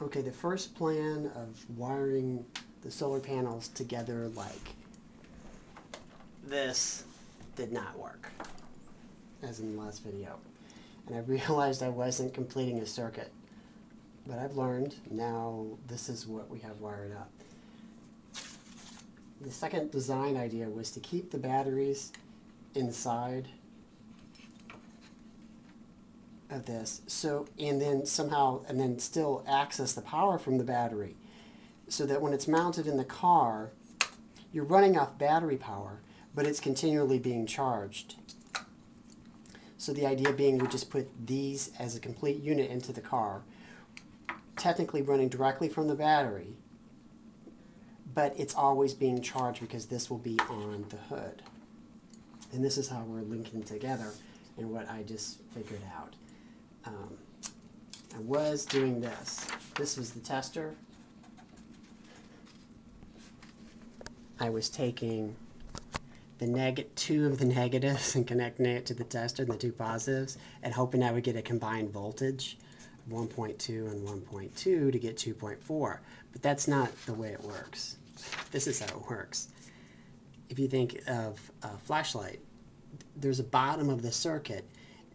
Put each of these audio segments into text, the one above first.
Okay, the first plan of wiring the solar panels together like this did not work, as in the last video. And I realized I wasn't completing a circuit. But I've learned, now this is what we have wired up. The second design idea was to keep the batteries inside of this, so and then still access the power from the battery, so that when it's mounted in the car, you're running off battery power, but it's continually being charged. So the idea being we just put these as a complete unit into the car, technically running directly from the battery, but it's always being charged because this will be on the hood. And this is how we're linking together and what I just figured out. I was doing this. This was the tester. I was taking the two of the negatives and connecting it to the tester and the two positives and hoping I would get a combined voltage of 1.2 and 1.2 to get 2.4. But that's not the way it works. This is how it works. If you think of a flashlight, there's a bottom of the circuit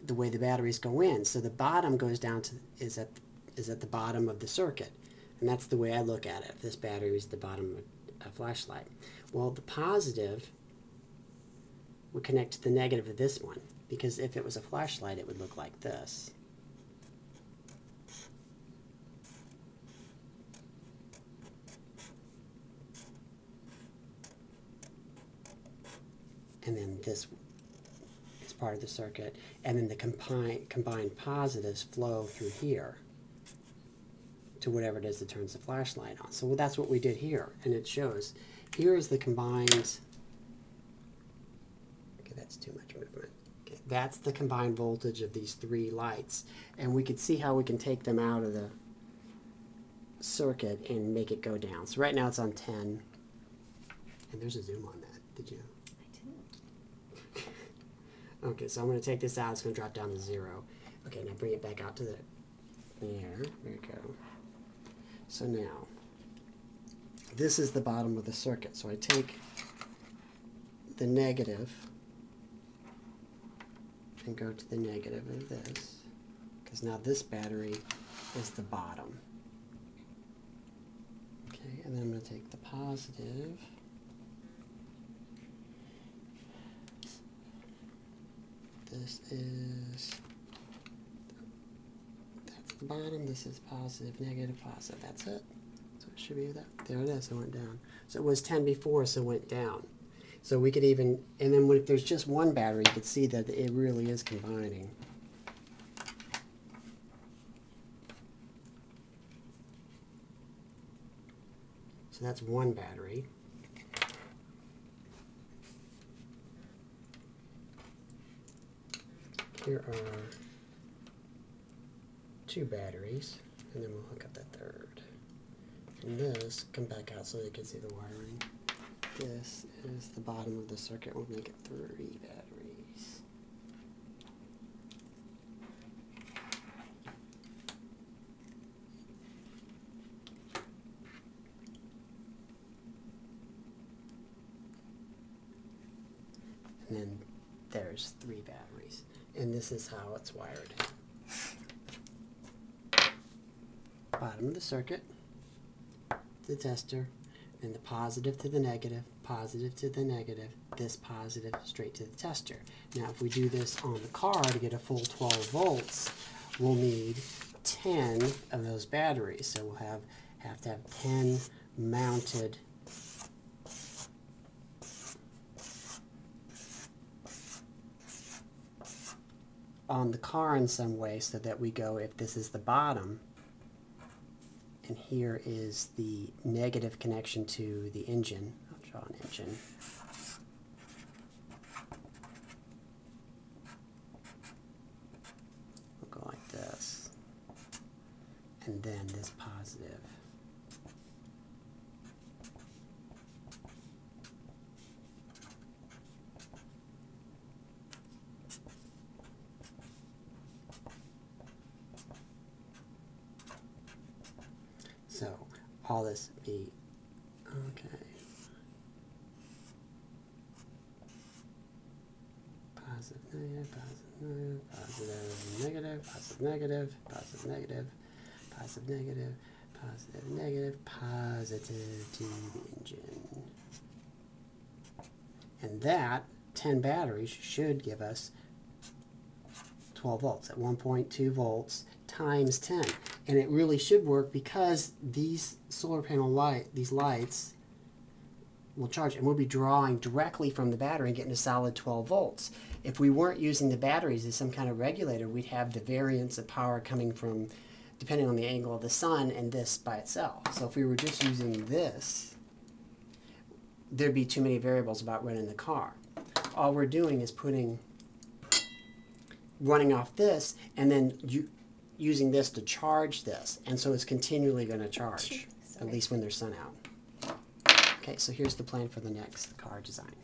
the way the batteries go in. So the bottom goes down to is at the bottom of the circuit. And that's the way I look at it. If this battery is the bottom of a flashlight. Well, the positive would connect to the negative of this one, because if it was a flashlight, it would look like this. And then this is part of the circuit, and then the combined positives flow through here to whatever it is that turns the flashlight on. So that's what we did here, and it shows. Here is the combined, okay, that's too much movement. Okay, that's the combined voltage of these three lights, and we could see how we can take them out of the circuit and make it go down. So right now it's on 10, and there's a zoom on that. Did you? Okay, so I'm going to take this out. It's going to drop down to 0. Okay, now bring it back out to there. There we go. So now, this is the bottom of the circuit. So I take the negative and go to the negative of this, because now this battery is the bottom. Okay, and then I'm going to take the positive. This is, that's the bottom, this is positive, negative, positive, that's it. So it should be that. There it is, it went down. So it was 10 before, so it went down. So we could even, and then if there's just one battery, you could see that it really is combining. So that's one battery. Here are two batteries, and then we'll hook up the third. And this, come back out so you can see the wiring. This is the bottom of the circuit. We'll make it 3 batteries. And then there's 3 batteries. And this is how it's wired. Bottom of the circuit, the tester, and the positive to the negative, positive to the negative, this positive straight to the tester. Now if we do this on the car to get a full 12 volts, we'll need 10 of those batteries. So we'll have to have 10 mounted on the car in some way, so that we go, if this is the bottom, and here is the negative connection to the engine. I'll draw an engine. We'll go like this. And then this positive. So all this be, okay. Positive, negative, positive, negative, positive, negative, positive, negative, positive, negative, positive, negative, positive to the engine. And that 10 batteries should give us 12 volts at 1.2 volts times 10. And it really should work because these solar panel these lights will charge, and we'll be drawing directly from the battery and getting a solid 12 volts. If we weren't using the batteries as some kind of regulator, we'd have the variance of power coming from, depending on the angle of the sun, and this by itself. So if we were just using this, there'd be too many variables about running the car. All we're doing is running off this, and then using this to charge this, and so it's continually going to charge, at least when there's sun out. Okay, so here's the plan for the next car design.